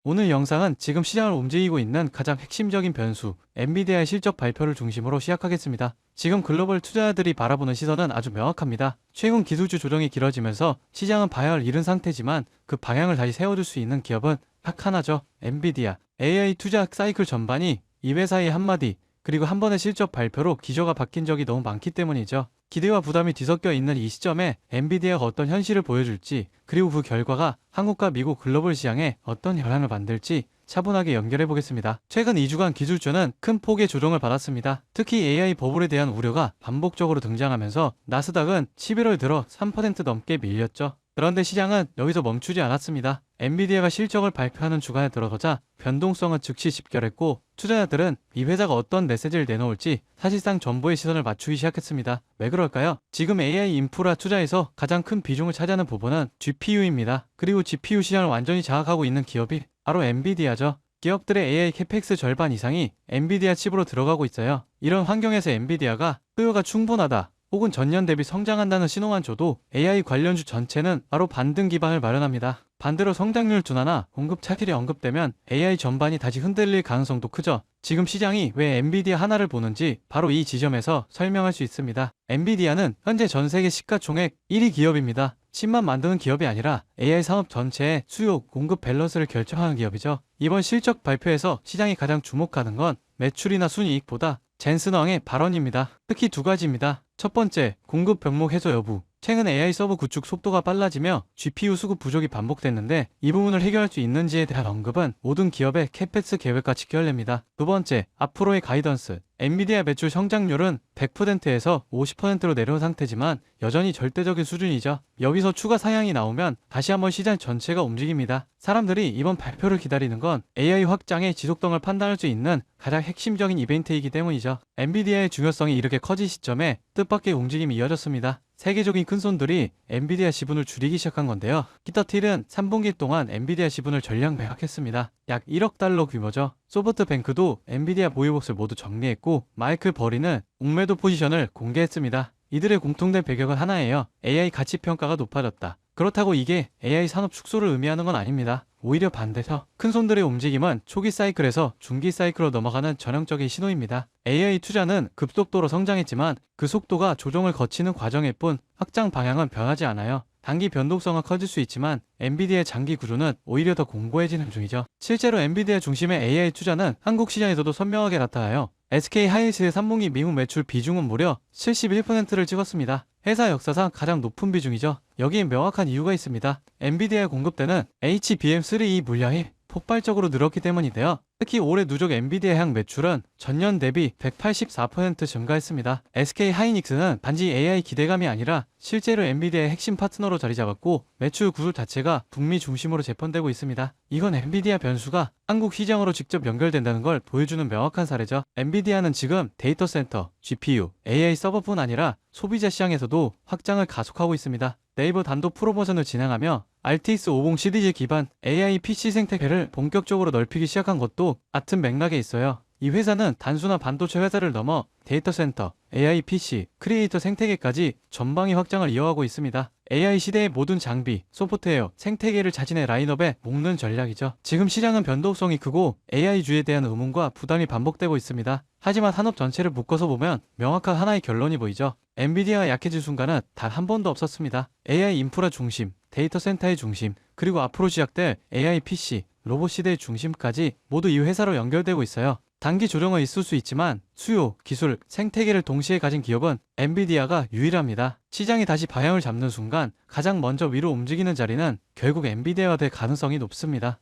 오늘 영상은 지금 시장을 움직이고 있는 가장 핵심적인 변수, 엔비디아의 실적 발표를 중심으로 시작하겠습니다. 지금 글로벌 투자자들이 바라보는 시선은 아주 명확합니다. 최근 기술주 조정이 길어지면서 시장은 방향을 잃은 상태지만 그 방향을 다시 세워줄 수 있는 기업은 딱 하나죠. 엔비디아. AI 투자 사이클 전반이 이 회사의 한마디, 그리고 한 번의 실적 발표로 기조가 바뀐 적이 너무 많기 때문이죠. 기대와 부담이 뒤섞여 있는 이 시점에 엔비디아가 어떤 현실을 보여줄지, 그리고 그 결과가 한국과 미국 글로벌 시장에 어떤 영향을 만들지 차분하게 연결해 보겠습니다. 최근 2주간 기술주는 큰 폭의 조정을 받았습니다. 특히 AI 버블에 대한 우려가 반복적으로 등장하면서 나스닥은 11월 들어 3% 넘게 밀렸죠. 그런데 시장은 여기서 멈추지 않았습니다. 엔비디아가 실적을 발표하는 주간에 들어서자 변동성은 즉시 집결했고, 투자자들은 이 회사가 어떤 메시지를 내놓을지 사실상 전부의 시선을 맞추기 시작했습니다. 왜 그럴까요? 지금 AI 인프라 투자에서 가장 큰 비중을 차지하는 부분은 GPU입니다. 그리고 GPU 시장을 완전히 장악하고 있는 기업이 바로 엔비디아죠. 기업들의 AI 캐펙스 절반 이상이 엔비디아 칩으로 들어가고 있어요. 이런 환경에서 엔비디아가 수요가 충분하다, 혹은 전년 대비 성장한다는 신호만 줘도 AI 관련주 전체는 바로 반등 기반을 마련합니다. 반대로 성장률 둔화나 공급 차질이 언급되면 AI 전반이 다시 흔들릴 가능성도 크죠. 지금 시장이 왜 엔비디아 하나를 보는지 바로 이 지점에서 설명할 수 있습니다. 엔비디아는 현재 전 세계 시가총액 1위 기업입니다. 칩만 만드는 기업이 아니라 AI 산업 전체의 수요, 공급 밸런스를 결정하는 기업이죠. 이번 실적 발표에서 시장이 가장 주목하는 건 매출이나 순이익보다 젠슨 왕의 발언입니다. 특히 두 가지입니다. 첫 번째, 공급 병목 해소 여부. 최근 AI 서버 구축 속도가 빨라지며 GPU 수급 부족이 반복됐는데 이 부분을 해결할 수 있는지에 대한 언급은 모든 기업의 캐펙스 계획과 직결됩니다. 두 번째, 앞으로의 가이던스. 엔비디아 매출 성장률은 100%에서 50%로 내려온 상태지만 여전히 절대적인 수준이죠. 여기서 추가 상향이 나오면 다시 한번 시장 전체가 움직입니다. 사람들이 이번 발표를 기다리는 건 AI 확장의 지속성을 판단할 수 있는 가장 핵심적인 이벤트이기 때문이죠. 엔비디아의 중요성이 이렇게 커진 시점에 뜻밖의 움직임이 이어졌습니다. 세계적인 큰손들이 엔비디아 지분을 줄이기 시작한 건데요. 기터틸은 3분기 동안 엔비디아 지분을 전량 매각했습니다. 약 1억 달러 규모죠. 소프트뱅크도 엔비디아 보유봇을 모두 정리했고, 마이클 버리는 웅매도 포지션을 공개했습니다. 이들의 공통된 배경은 하나예요. AI 가치 평가가 높아졌다. 그렇다고 이게 AI 산업 축소를 의미하는 건 아닙니다. 오히려 반대죠. 큰손들의 움직임은 초기 사이클에서 중기 사이클로 넘어가는 전형적인 신호입니다. AI 투자는 급속도로 성장했지만 그 속도가 조정을 거치는 과정일 뿐 확장 방향은 변하지 않아요. 단기 변동성은 커질 수 있지만 엔비디아의 장기 구조는 오히려 더 공고해지는 중이죠. 실제로 엔비디아 중심의 AI 투자는 한국 시장에서도 선명하게 나타나요. SK 하이닉스의 3분기 미국 매출 비중은 무려 71%를 찍었습니다. 회사 역사상 가장 높은 비중이죠. 여기에 명확한 이유가 있습니다. 엔비디아에 공급되는 HBM3E 물량이 폭발적으로 늘었기 때문인데요. 특히 올해 누적 엔비디아 향 매출은 전년 대비 184% 증가했습니다. SK 하이닉스는 단지 AI 기대감이 아니라 실제로 엔비디아의 핵심 파트너로 자리 잡았고, 매출 구조 자체가 북미 중심으로 재편되고 있습니다. 이건 엔비디아 변수가 한국 시장으로 직접 연결된다는 걸 보여주는 명확한 사례죠. 엔비디아는 지금 데이터 센터, GPU, AI 서버뿐 아니라 소비자 시장에서도 확장을 가속하고 있습니다. 네이버 단독 프로모션을 진행하며 RTX 50 시리즈 기반 AI PC 생태계를 본격적으로 넓히기 시작한 것도 같은 맥락에 있어요. 이 회사는 단순한 반도체 회사를 넘어 데이터 센터, AI PC, 크리에이터 생태계까지 전방위 확장을 이어가고 있습니다. AI 시대의 모든 장비, 소프트웨어, 생태계를 자신의 라인업에 묶는 전략이죠. 지금 시장은 변동성이 크고 AI주에 대한 의문과 부담이 반복되고 있습니다. 하지만 산업 전체를 묶어서 보면 명확한 하나의 결론이 보이죠. 엔비디아가 약해질 순간은 단 한 번도 없었습니다. AI 인프라 중심, 데이터 센터의 중심, 그리고 앞으로 시작될 AI PC, 로봇 시대의 중심까지 모두 이 회사로 연결되고 있어요. 단기 조정은 있을 수 있지만 수요, 기술, 생태계를 동시에 가진 기업은 엔비디아가 유일합니다. 시장이 다시 방향을 잡는 순간 가장 먼저 위로 움직이는 자리는 결국 엔비디아가 될 가능성이 높습니다.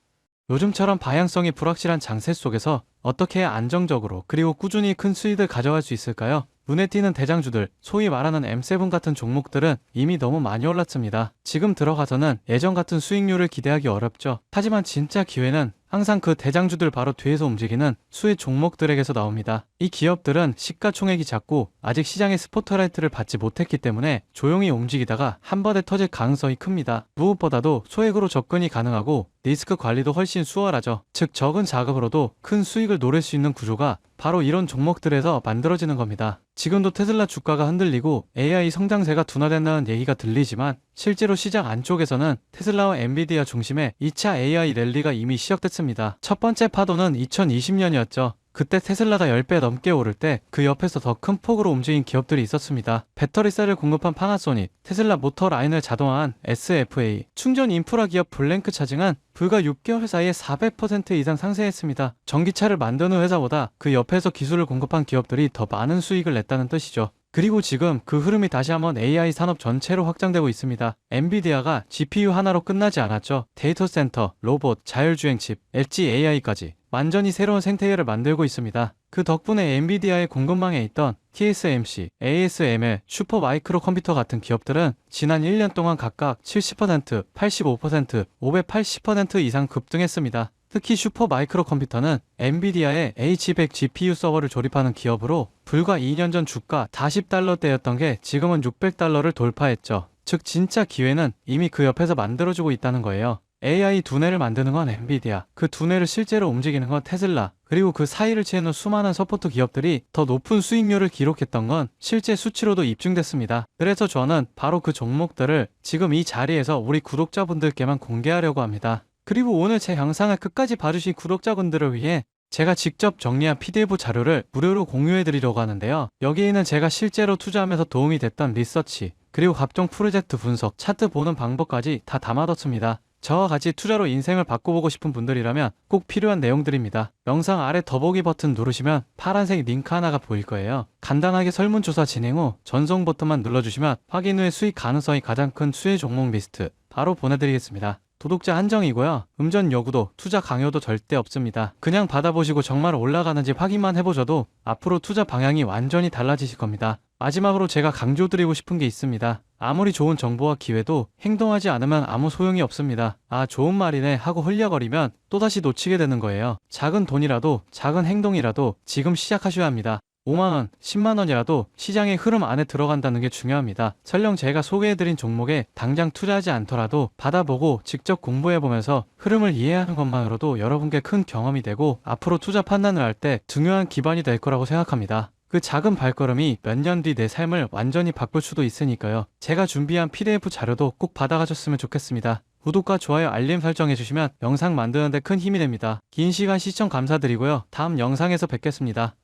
요즘처럼 방향성이 불확실한 장세 속에서 어떻게 해야 안정적으로 그리고 꾸준히 큰 수익을 가져갈 수 있을까요? 눈에 띄는 대장주들, 소위 말하는 M7 같은 종목들은 이미 너무 많이 올랐습니다. 지금 들어가서는 예전 같은 수익률을 기대하기 어렵죠. 하지만 진짜 기회는 항상 그 대장주들 바로 뒤에서 움직이는 수혜 종목들에게서 나옵니다. 이 기업들은 시가총액이 작고 아직 시장의 스포트라이트를 받지 못했기 때문에 조용히 움직이다가 한 번에 터질 가능성이 큽니다. 무엇보다도 소액으로 접근이 가능하고 리스크 관리도 훨씬 수월하죠. 즉 적은 자금으로도 큰 수익을 노릴 수 있는 구조가 바로 이런 종목들에서 만들어지는 겁니다. 지금도 테슬라 주가가 흔들리고 AI 성장세가 둔화된다는 얘기가 들리지만 실제로 시장 안쪽에서는 테슬라와 엔비디아 중심의 2차 AI 랠리가 이미 시작됐습니다. 첫 번째 파도는 2020년이었죠. 그때 테슬라가 10배 넘게 오를 때 그 옆에서 더 큰 폭으로 움직인 기업들이 있었습니다. 배터리셀을 공급한 파나소닉, 테슬라 모터 라인을 자동화한 SFA, 충전 인프라 기업 블랭크 차징은 불과 6개월 사이에 400% 이상 상승했습니다. 전기차를 만드는 회사보다 그 옆에서 기술을 공급한 기업들이 더 많은 수익을 냈다는 뜻이죠. 그리고 지금 그 흐름이 다시 한번 AI 산업 전체로 확장되고 있습니다. 엔비디아가 GPU 하나로 끝나지 않았죠. 데이터 센터, 로봇, 자율주행 칩, 엣지 AI까지 완전히 새로운 생태계를 만들고 있습니다. 그 덕분에 엔비디아의 공급망에 있던 TSMC, ASML, 슈퍼마이크로 컴퓨터 같은 기업들은 지난 1년 동안 각각 70%, 85%, 580% 이상 급등했습니다. 특히 슈퍼마이크로 컴퓨터는 엔비디아의 H100 GPU 서버를 조립하는 기업으로 불과 2년 전 주가 40달러대였던 게 지금은 600달러를 돌파했죠. 즉 진짜 기회는 이미 그 옆에서 만들어주고 있다는 거예요. AI 두뇌를 만드는 건 엔비디아, 그 두뇌를 실제로 움직이는 건 테슬라, 그리고 그 사이를 채우는 수많은 서포트 기업들이 더 높은 수익률을 기록했던 건 실제 수치로도 입증됐습니다. 그래서 저는 바로 그 종목들을 지금 이 자리에서 우리 구독자분들께만 공개하려고 합니다. 그리고 오늘 제 영상을 끝까지 봐주신 구독자분들을 위해 제가 직접 정리한 PDF 자료를 무료로 공유해드리려고 하는데요. 여기에는 제가 실제로 투자하면서 도움이 됐던 리서치, 그리고 각종 프로젝트 분석, 차트 보는 방법까지 다 담아뒀습니다. 저와 같이 투자로 인생을 바꿔보고 싶은 분들이라면 꼭 필요한 내용들입니다. 영상 아래 더보기 버튼 누르시면 파란색 링크 하나가 보일 거예요. 간단하게 설문조사 진행 후 전송 버튼만 눌러주시면 확인 후에 수익 가능성이 가장 큰 수혜 종목 리스트 바로 보내드리겠습니다. 구독자 한정이고요. 음전 요구도 투자 강요도 절대 없습니다. 그냥 받아보시고 정말 올라가는지 확인만 해보셔도 앞으로 투자 방향이 완전히 달라지실 겁니다. 마지막으로 제가 강조드리고 싶은 게 있습니다. 아무리 좋은 정보와 기회도 행동하지 않으면 아무 소용이 없습니다. 아, 좋은 말이네 하고 흘려거리면 또다시 놓치게 되는 거예요. 작은 돈이라도 작은 행동이라도 지금 시작하셔야 합니다. 5만원, 10만원이라도 시장의 흐름 안에 들어간다는 게 중요합니다. 설령 제가 소개해드린 종목에 당장 투자하지 않더라도 받아보고 직접 공부해보면서 흐름을 이해하는 것만으로도 여러분께 큰 경험이 되고 앞으로 투자 판단을 할 때 중요한 기반이 될 거라고 생각합니다. 그 작은 발걸음이 몇 년 뒤 내 삶을 완전히 바꿀 수도 있으니까요. 제가 준비한 PDF 자료도 꼭 받아가셨으면 좋겠습니다. 구독과 좋아요 알림 설정해주시면 영상 만드는데 큰 힘이 됩니다. 긴 시간 시청 감사드리고요. 다음 영상에서 뵙겠습니다.